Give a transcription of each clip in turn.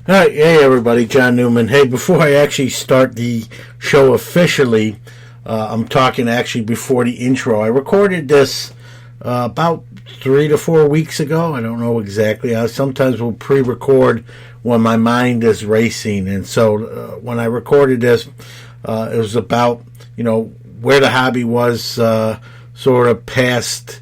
All right, hey everybody, John Newman. Hey, before I actually start the show officially, I'm talking actually before the intro. I recorded this about 3 to 4 weeks ago. I don't know exactly. I sometimes will pre-record when my mind is racing, and so when I recorded this, it was about where the hobby was, sort of past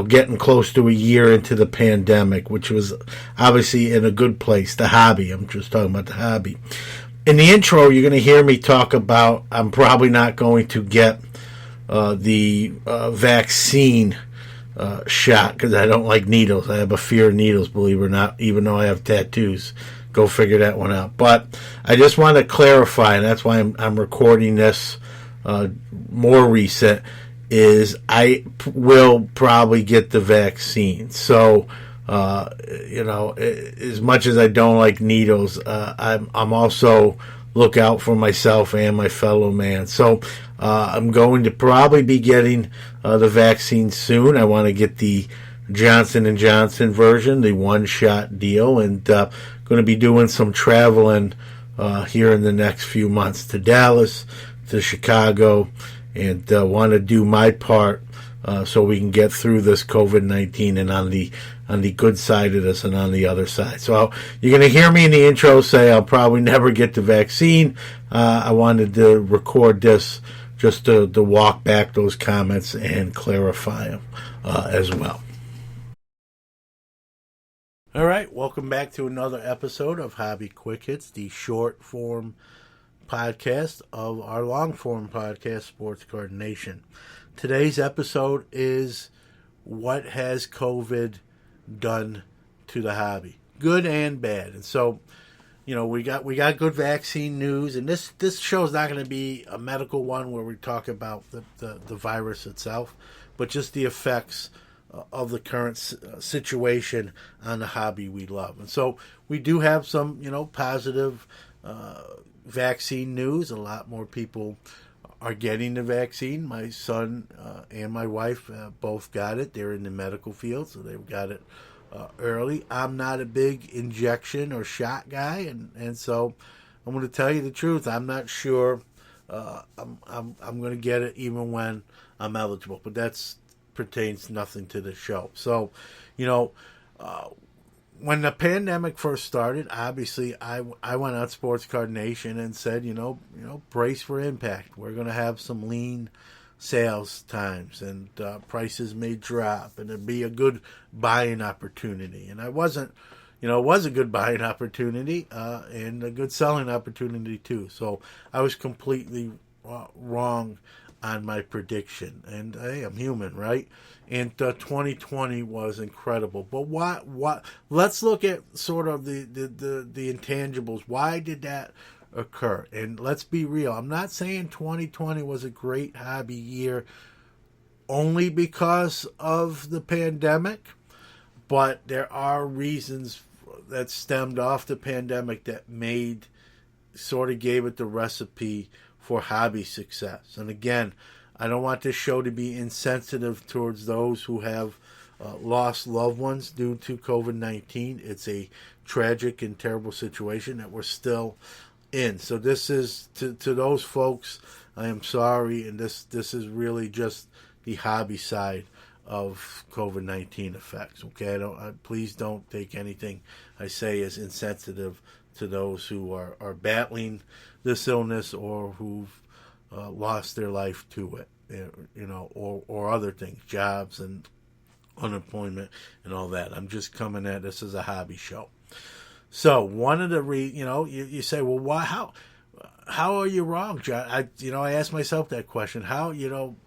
getting close to a year into the pandemic, which was obviously in a good place. The hobby, I'm just talking about the hobby. In the intro, you're going to hear me talk about I'm probably not going to get the vaccine shot because I don't like needles. I have a fear of needles, believe it or not, even though I have tattoos. Go figure that one out. But I just want to clarify, and that's why I'm recording this more recent, is I will probably get the vaccine. So, as much as I don't like needles, I'm also look out for myself and my fellow man. So, I'm going to probably be getting the vaccine soon. I want to get the Johnson & Johnson version, the one-shot deal, and going to be doing some traveling here in the next few months to Dallas, to Chicago, and want to do my part so we can get through this COVID-19 and on the good side of this and on the other side. So you're going to hear me in the intro say I'll probably never get the vaccine. I wanted to record this just to walk back those comments and clarify them as well. All right, welcome back to another episode of Hobby Quick Hits, the short form podcast of our long form podcast, Sports Card Nation. Today's episode is what has COVID done to the hobby, good and bad. And so, we got good vaccine news, and this show is not going to be a medical one where we talk about the virus itself, but just the effects of the current situation on the hobby we love. And so we do have some positive vaccine news. A lot more people are getting the vaccine. My son and my wife both got it. They're in the medical field, so they've got it early. I'm not a big injection or shot guy, and so I'm going to tell you the truth. I'm not sure I'm going to get it even when I'm eligible, but that's pertains nothing to the show. So, when the pandemic first started, obviously I went on Sports Card Nation and said, brace for impact. We're going to have some lean sales times, and prices may drop, and it'd be a good buying opportunity. And it was a good buying opportunity and a good selling opportunity too. So I was completely wrong on my prediction, and hey, I'm human, right? And 2020 was incredible. But what? Let's look at sort of the intangibles. Why did that occur? And let's be real. I'm not saying 2020 was a great hobby year only because of the pandemic, but there are reasons that stemmed off the pandemic that gave it the recipe for hobby success. And again, I don't want this show to be insensitive towards those who have lost loved ones due to COVID-19. It's a tragic and terrible situation that we're still in. So this is, to those folks, I am sorry, and this is really just the hobby side of COVID-19 effects. Okay, please don't take anything I say as insensitive to those who are battling this illness or who've lost their life to it, or other things, jobs and unemployment and all that. I'm just coming at this as a hobby show. So one of the you say, well, why? How are you wrong, John? I asked myself that question. How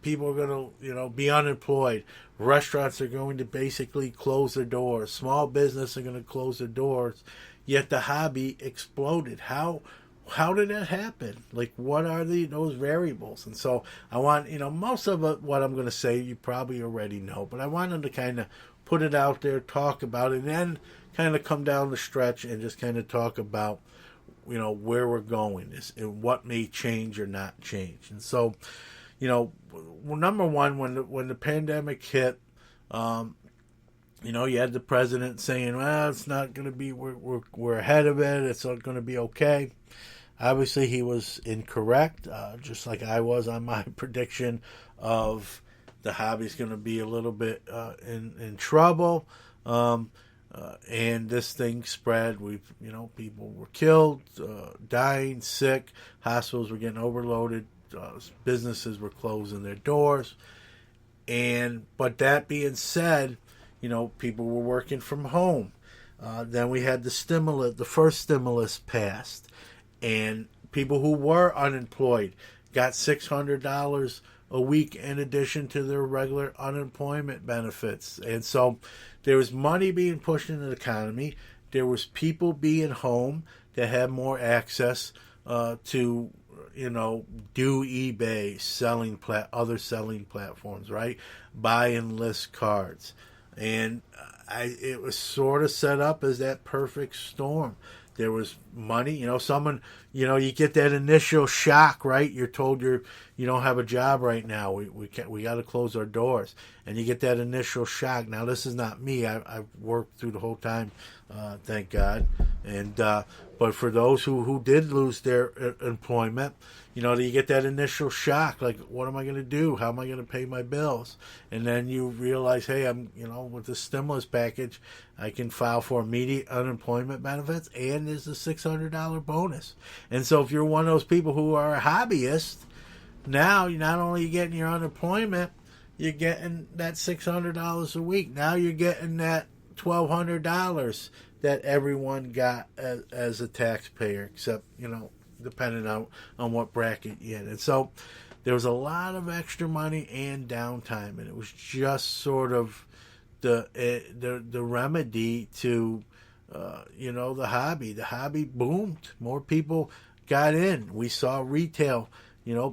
people are going to be unemployed? Restaurants are going to basically close their doors. Small business are going to close their doors. Yet the hobby exploded. How did that happen? Like, what are those variables? And so I want, most of what I'm going to say you probably already know, but I wanted to kind of put it out there, talk about it, and then kind of come down the stretch and just kind of talk about, where we're going and what may change or not change. And so, number one, when the pandemic hit, You had the president saying, "Well, it's not going to be. We're ahead of it. It's going to be okay." Obviously, he was incorrect, just like I was on my prediction of the hobby's going to be a little bit in trouble. And this thing spread. People were killed, dying, sick. Hospitals were getting overloaded. Businesses were closing their doors. But that being said, people were working from home. Then we had the first stimulus passed, and people who were unemployed got $600 a week in addition to their regular unemployment benefits. And so there was money being pushed into the economy. There was people being home that had more access to do eBay, other selling platforms, right? Buy and list cards. And it was sort of set up as that perfect storm. There was money, someone, you get that initial shock, right? You're told you don't have a job right now. We got to close our doors, and you get that initial shock. Now, this is not me. I've worked through the whole time, thank God. And but for those who did lose their employment, you get that initial shock, like, what am I going to do? How am I going to pay my bills? And then you realize, hey, I'm, with the stimulus package, I can file for immediate unemployment benefits, and there's a $600 bonus. And so if you're one of those people who are a hobbyist, now you're not only getting your unemployment, you're getting that $600 a week. Now you're getting that $1,200 that everyone got as a taxpayer, except, depending on what bracket you're in. And so there was a lot of extra money and downtime, and it was just sort of the remedy to the hobby. The hobby boomed. More people got in. We saw retail.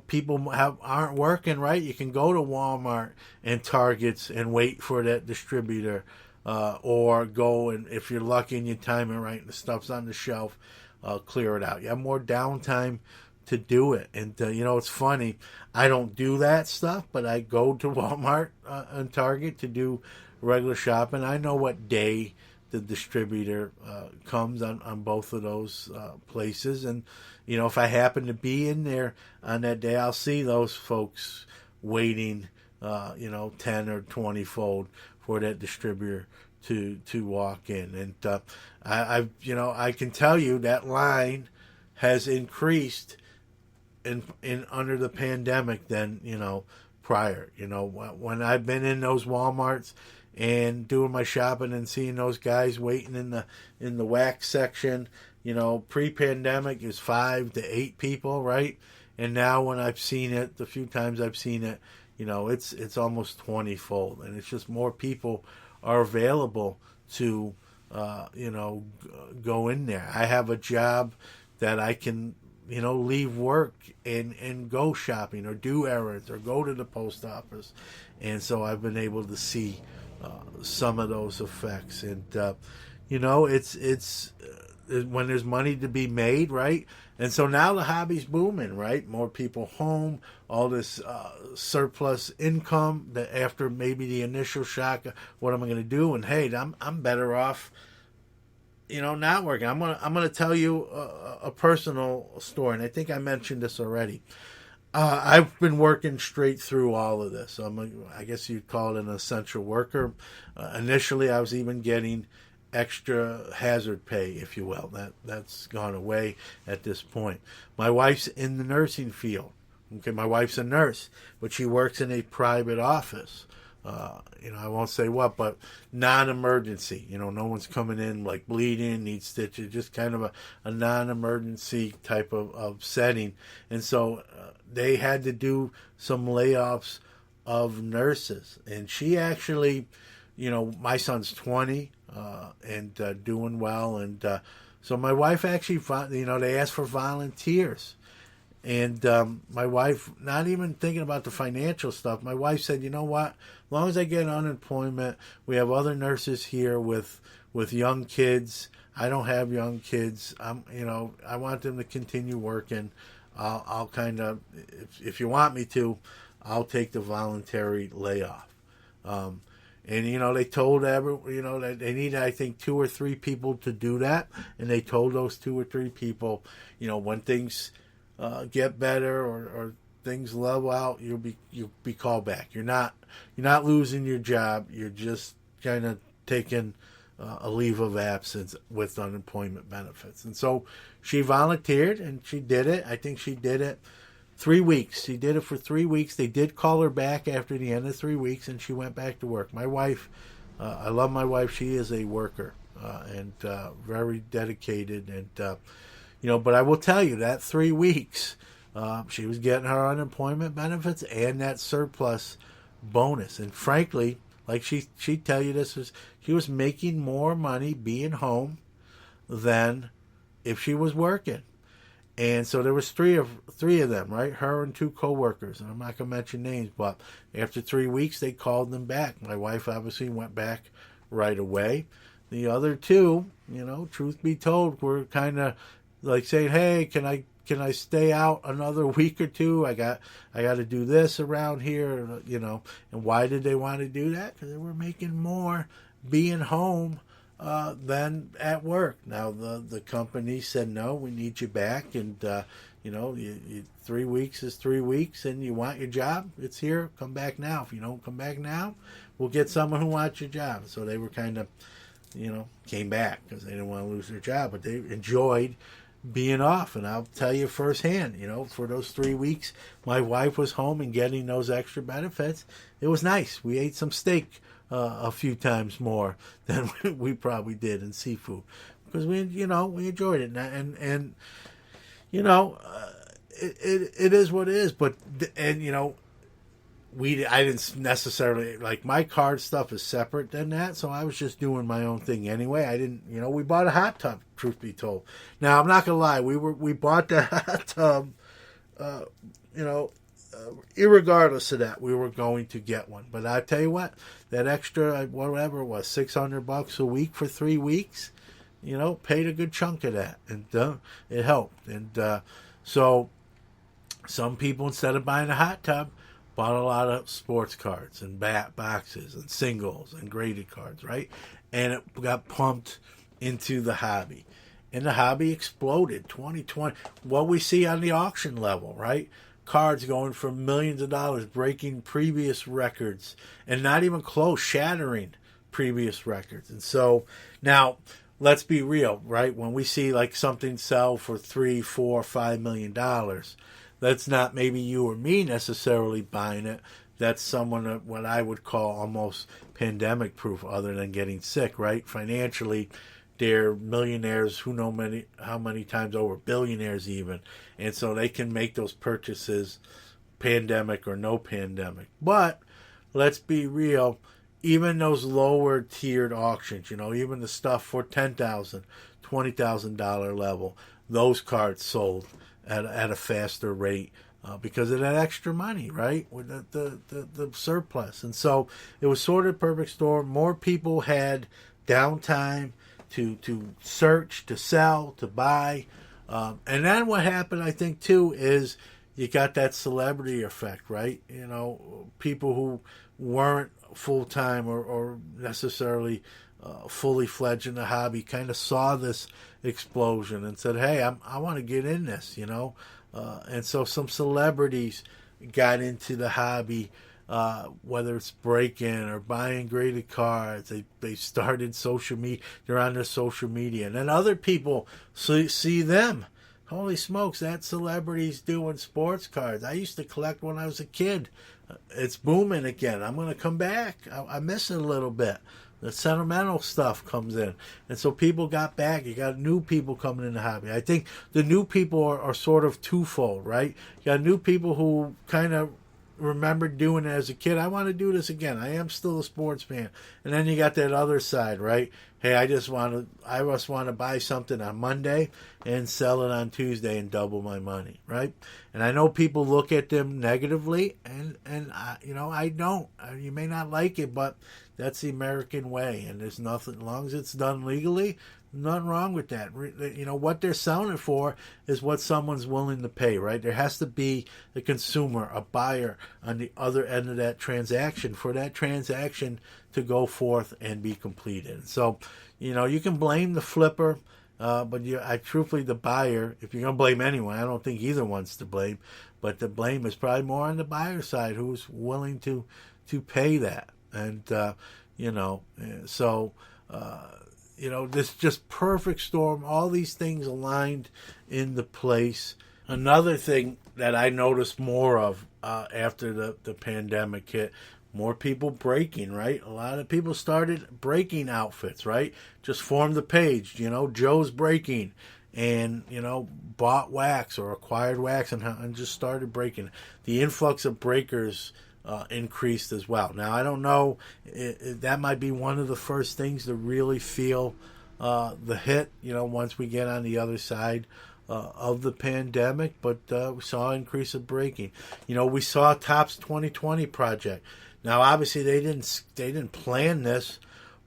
People aren't working, right? You can go to Walmart and Targets and wait for that distributor, or go, and if you're lucky and you time it right and the stuff's on the shelf, clear it out. You have more downtime to do it. And it's funny, I don't do that stuff, but I go to Walmart and Target to do regular shopping. I know what day the distributor comes on both of those places, and if I happen to be in there on that day, I'll see those folks waiting 10 or 20 fold for that distributor to walk in. And I can tell you that line has increased in under the pandemic than prior. When I've been in those Walmarts and doing my shopping and seeing those guys waiting in the wax section, pre-pandemic is 5 to 8 people, right? And now when I've seen it, the few times I've seen it, it's almost 20-fold, and it's just more people are available to go in there. I have a job that I can leave work and go shopping or do errands or go to the post office, and so I've been able to see some of those effects. And it's when there's money to be made, right? And so now the hobby's booming, right? More people home, all this surplus income that after maybe the initial shock, what am I going to do? And hey, I'm better off, not working. I'm gonna tell you a personal story, and I think I mentioned this already. I've been working straight through all of this. I guess you'd call it an essential worker. Initially, I was even getting extra hazard pay, if you will. That's gone away at this point. My wife's in the nursing field. Okay, my wife's a nurse, but she works in a private office. I won't say what, but non-emergency. No one's coming in like bleeding, needs stitches, just kind of a non-emergency type of setting. And so they had to do some layoffs of nurses. And she actually, my son's 20 and doing well. And so my wife actually, they asked for volunteers. And my wife, not even thinking about the financial stuff, my wife said, you know what, as long as I get unemployment, we have other nurses here with young kids. I don't have young kids. I want them to continue working. I'll kind of, if you want me to, I'll take the voluntary layoff. And, they told that they needed, I think, 2 or 3 people to do that. And they told those 2 or 3 people, when things get better or things level out, you'll be called back. You're not losing your job. You're just kind of taking a leave of absence with unemployment benefits. And so she volunteered and she did it. I think she did it 3 weeks. She did it for 3 weeks. They did call her back after the end of 3 weeks, and she went back to work. My wife, I love my wife. She is a worker and very dedicated. And but I will tell you that 3 weeks, she was getting her unemployment benefits and that surplus bonus. And frankly, like she'd tell you this, she was making more money being home than if she was working. And so there was three of them, right? Her and 2 co-workers. And I'm not going to mention names, but after 3 weeks, they called them back. My wife obviously went back right away. The other 2, truth be told, were kind of like saying, hey, can I stay out another week or 2? I got to do this around here, And why did they want to do that? Because they were making more being home than at work. Now the company said, no, we need you back, and 3 weeks is 3 weeks, and you want your job, it's here, come back now. If you don't come back now, we'll get someone who wants your job. So they were kind of came back because they didn't want to lose their job, but they enjoyed being off. And I'll tell you firsthand, for those 3 weeks my wife was home and getting those extra benefits, it was nice. We ate some steak a few times more than we probably did in seafood because we enjoyed it. And it is what it is. But I didn't necessarily, like, my card stuff is separate than that, so I was just doing my own thing anyway. I didn't, we bought a hot tub, truth be told. Now, I'm not gonna lie, we bought the hot tub, irregardless of that, we were going to get one. But I tell you what, that extra, whatever it was, $600 a week for 3 weeks, paid a good chunk of that, and it helped. And so some people, instead of buying a hot tub, bought a lot of sports cards and bat boxes and singles and graded cards, right? And it got pumped into the hobby. And the hobby exploded. 2020, what we see on the auction level, right? Cards going for millions of dollars, breaking previous records, and not even close, shattering previous records. And so now, let's be real, right? When we see like something sell for $3, $4, $5 million, that's not maybe you or me necessarily buying it. That's someone what I would call almost pandemic proof, other than getting sick, right? Financially, they're millionaires, how many times over, billionaires even. And so they can make those purchases, pandemic or no pandemic. But let's be real, even those lower tiered auctions, even the stuff for $10,000, $20,000 level, those cards sold at a faster rate because of that extra money, right? With the surplus. And so it was sort of a perfect storm. More people had downtime to search, to sell, to buy. And then what happened, I think, too, is you got that celebrity effect, right? People who weren't full-time or necessarily fully fledged in the hobby kind of saw this explosion and said, hey, I want to get in this, and so some celebrities got into the hobby, whether it's break-in or buying graded cards. They started social media. They're on their social media, and then other people see them. Holy smokes, that celebrity's doing sports cards. I used to collect when I was a kid. It's booming again. I'm going to come back. I miss it a little bit. The sentimental stuff comes in. And so people got back. You got new people coming in the hobby. I think the new people are sort of twofold, right? You got new people who kind of remember doing it as a kid. I want to do this again. I am still a sports fan. And then you got that other side, right? Hey, I just want to buy something on Monday and sell it on Tuesday and double my money, right? And I know people look at them negatively, and I don't. You may not like it, but that's the American way, and there's nothing, as long as it's done legally, nothing wrong with that. What they're selling it for is what someone's willing to pay, right? There has to be a consumer, a buyer on the other end of that transaction for that transaction to go forth and be completed. So, you can blame the flipper, but truthfully, the buyer, if you're going to blame anyone, I don't think either one's to blame, but the blame is probably more on the buyer side, who's willing to pay that. And, this just perfect storm, all these things aligned into place. Another thing that I noticed more of after the pandemic hit, more people breaking, right? A lot of people started breaking outfits, right? Just formed the page, Joe's breaking, and, bought wax or acquired wax and just started breaking. The influx of breakers increased as well. Now, I don't know, that might be one of the first things to really feel the hit, once we get on the other side of the pandemic, but we saw an increase of breaking. We saw Topps 2020 project. Now, obviously, they didn't plan this,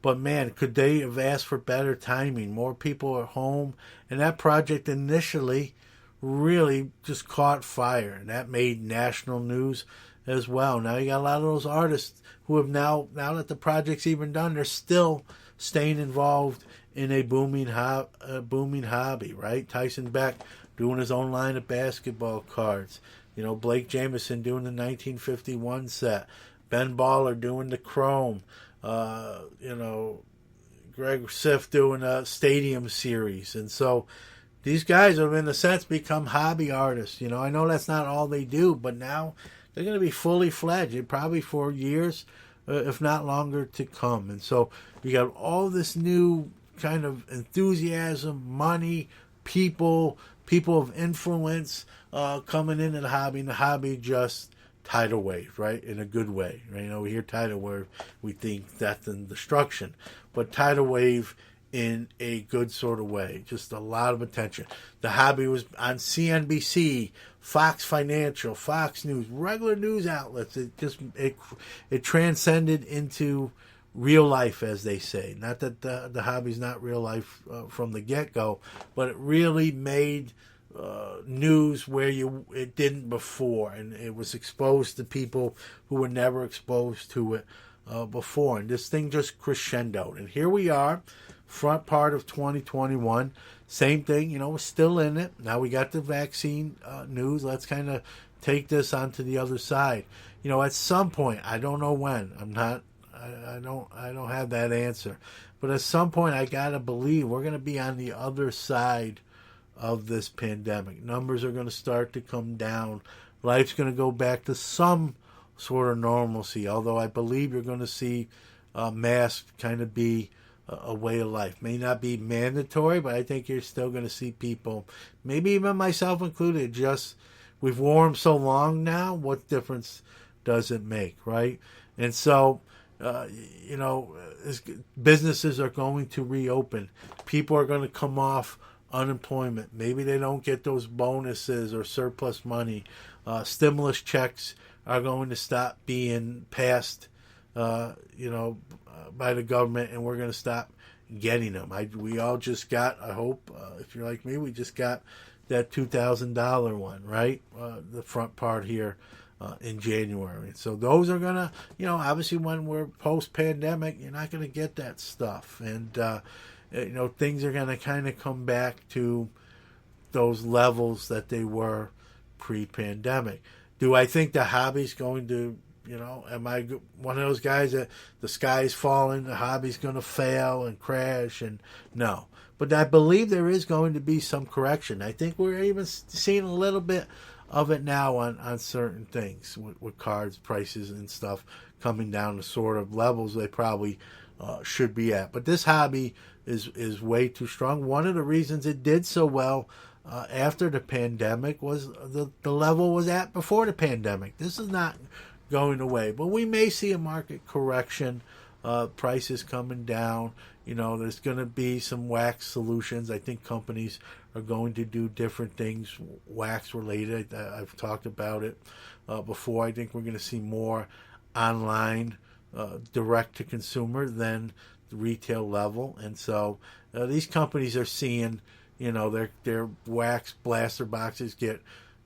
but man, could they have asked for better timing? More people are home, and that project initially really just caught fire, and that made national news as well. Now you got a lot of those artists who have now that the project's even done, they're still staying involved in a booming hobby, right? Tyson Beck doing his own line of basketball cards. Blake Jameson doing the 1951 set. Ben Baller doing the Chrome. Greg Siff doing a Stadium series. And so these guys have, in a sense, become hobby artists. I know that's not all they do, but now they're going to be fully fledged, probably for years, if not longer, to come. And so you got all this new kind of enthusiasm, money, people of influence coming into the hobby, and the hobby just tidal wave, right? In a good way. Right? We hear tidal wave, we think death and destruction, but tidal wave in a good sort of way. Just a lot of attention. The hobby was on CNBC, Fox Financial, Fox News, regular news outlets. It transcended into real life, as they say. Not that the hobby's not real life from the get-go, but it really made news where it didn't before, and it was exposed to people who were never exposed to it before. And this thing just crescendoed. And here we are, front part of 2021. Same thing, we're still in it. Now we got the vaccine news. Let's kind of take this onto the other side. At some point, I don't know when. I don't have that answer. But at some point, I gotta believe we're gonna be on the other side of this pandemic. Numbers are gonna start to come down. Life's gonna go back to some sort of normalcy. Although I believe you're gonna see masks kind of be a way of life. May not be mandatory, but I think you're still going to see people, maybe even myself included, just we've worn them so long now, what difference does it make, right? And so, businesses are going to reopen. People are going to come off unemployment. Maybe they don't get those bonuses or surplus money. Stimulus checks are going to stop being passed by the government, and we're going to stop getting them. We all just got, I hope, if you're like me, we just got that $2,000 one, right? The front part here in January. So those are going to, obviously when we're post-pandemic, you're not going to get that stuff. And, things are going to kind of come back to those levels that they were pre-pandemic. Do I think the hobby's going to, am I one of those guys that the sky's falling, the hobby's going to fail and crash? And no. But I believe there is going to be some correction. I think we're even seeing a little bit of it now on certain things with cards, prices, and stuff coming down to sort of levels they probably should be at. But this hobby is way too strong. One of the reasons it did so well after the pandemic was the level was at before the pandemic. This is not going away, but we may see a market correction, prices coming down. There's going to be some wax solutions. I think companies are going to do different things wax related. I've talked about it before. I think we're going to see more online direct to consumer than the retail level, and so these companies are seeing their wax blaster boxes get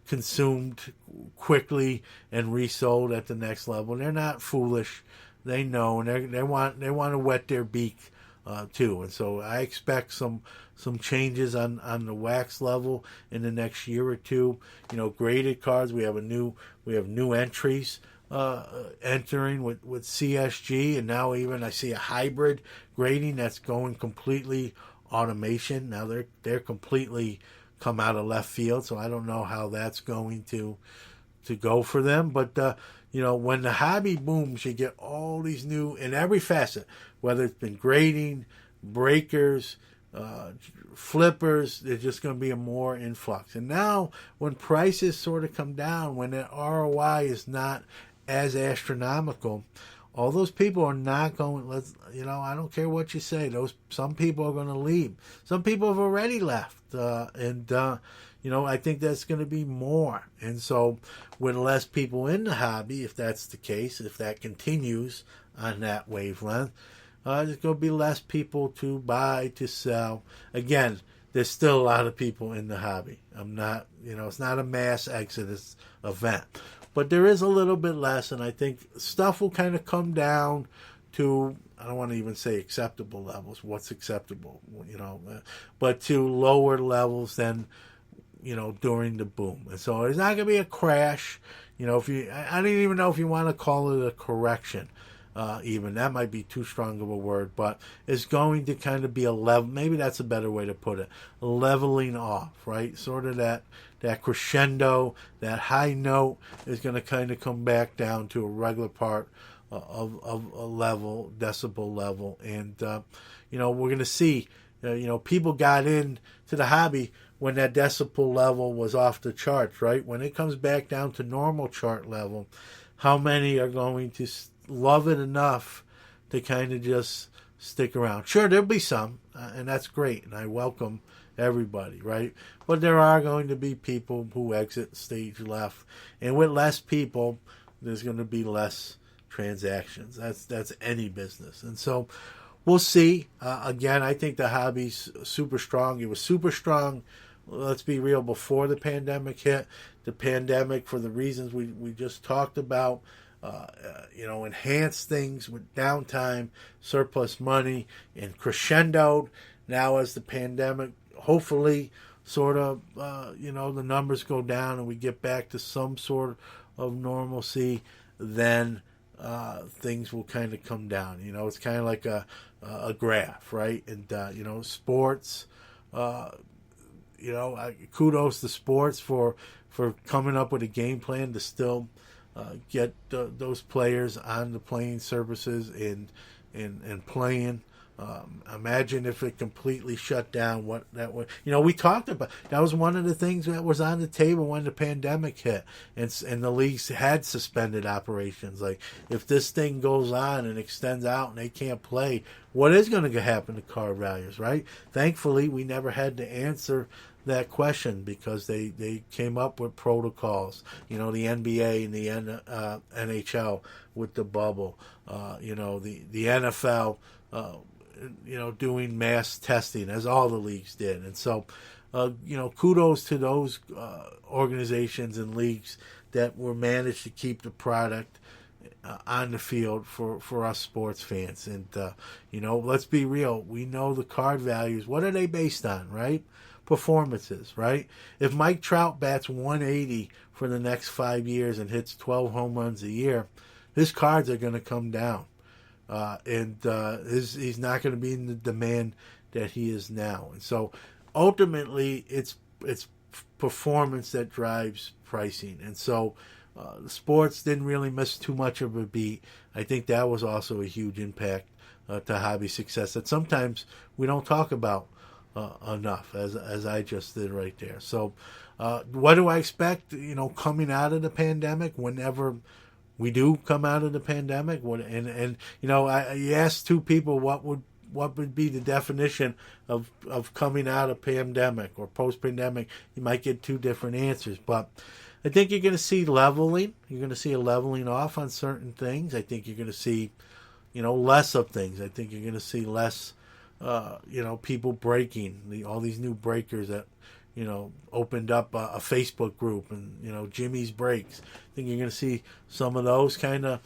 consumed quickly and resold at the next level. They're not foolish. they know, and they want to wet their beak too. And so I expect some changes on the wax level in the next year or two. Graded cards. We have new entries entering with CSG, and now even I see a hybrid grading that's going completely automation. Now they're completely come out of left field, so I don't know how that's going to go for them. But when the hobby booms, you get all these new in every facet, whether it's been grading, breakers, flippers. There's just going to be a more influx. And now when prices sort of come down, when the ROI is not as astronomical, all those people are not going. I don't care what you say. Some people are going to leave. Some people have already left, and I think that's going to be more. And so, with less people in the hobby, if that's the case, if that continues on that wavelength, there's going to be less people to buy, to sell. Again, there's still a lot of people in the hobby. It's not a mass exodus event. But there is a little bit less, and I think stuff will kind of come down to, I don't want to even say acceptable levels. What's acceptable, but to lower levels than, during the boom. And so there's not going to be a crash. I don't even know if you want to call it a correction. Even that might be too strong of a word, but it's going to kind of be a level. Maybe that's a better way to put it. Leveling off, right? Sort of that crescendo, that high note is going to kind of come back down to a regular part of a level, decibel level, and we're going to see. People got into the hobby when that decibel level was off the charts, right? When it comes back down to normal chart level, how many are going to love it enough to kind of just stick around? Sure, there'll be some, and that's great, and I welcome everybody, right? But there are going to be people who exit stage left, and with less people, there's going to be less transactions. That's any business, and so we'll see. Again, I think the hobby's super strong. It was super strong. Let's be real. Before the pandemic hit, the pandemic, for the reasons we just talked about, enhance things with downtime, surplus money, and crescendoed. Now as the pandemic, hopefully, sort of, the numbers go down and we get back to some sort of normalcy, then things will kind of come down. It's kind of like a graph, right? And, sports, kudos to sports for coming up with a game plan to still get those players on the playing surfaces and playing. Imagine if it completely shut down. What that would, we talked about. That was one of the things that was on the table when the pandemic hit, and the leagues had suspended operations. Like, if this thing goes on and extends out and they can't play, what is going to happen to card values, right? Thankfully, we never had to answer that question because they came up with protocols. The NBA and the NHL with the bubble. The NFL. Doing mass testing, as all the leagues did. And so, kudos to those organizations and leagues that were managed to keep the product on the field for us sports fans. And, let's be real. We know the card values. What are they based on, right? Performances, right? If Mike Trout bats 180 for the next 5 years and hits 12 home runs a year, his cards are going to come down. He's not going to be in the demand that he is now. And so ultimately it's performance that drives pricing. And so the sports didn't really miss too much of a beat. I think that was also a huge impact to hobby success that sometimes we don't talk about enough, as I just did right there. So what do I expect, coming out of the pandemic, whenever we do come out of the pandemic? I asked two people what would be the definition of coming out of pandemic or post-pandemic. You might get two different answers, but I think you're going to see leveling. You're going to see a leveling off on certain things. I think you're going to see, less of things. I think you're going to see less, people breaking all these new breakers that opened up a Facebook group, and Jimmy's Breaks. I think you're going to see some of those kind of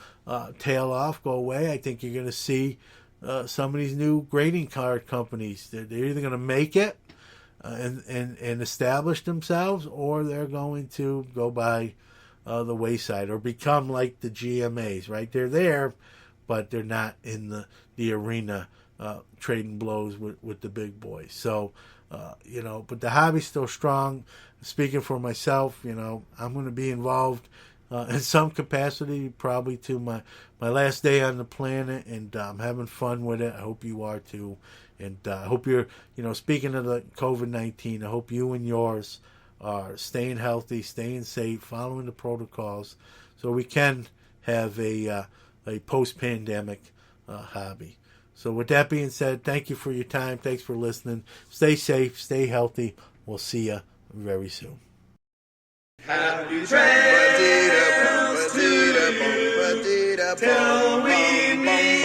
tail off, go away. I think you're going to see some of these new grading card companies. They're either going to make it and establish themselves, or they're going to go by the wayside or become like the GMAs. Right? They're there, but they're not in the arena trading blows with the big boys. So. But the hobby's still strong. Speaking for myself, I'm going to be involved in some capacity, probably to my last day on the planet, and I'm having fun with it. I hope you are too. And I hope you're, speaking of the COVID-19, I hope you and yours are staying healthy, staying safe, following the protocols, so we can have a post-pandemic hobby. So with that being said, thank you for your time. Thanks for listening. Stay safe. Stay healthy. We'll see you very soon. Happy trails to you till we meet.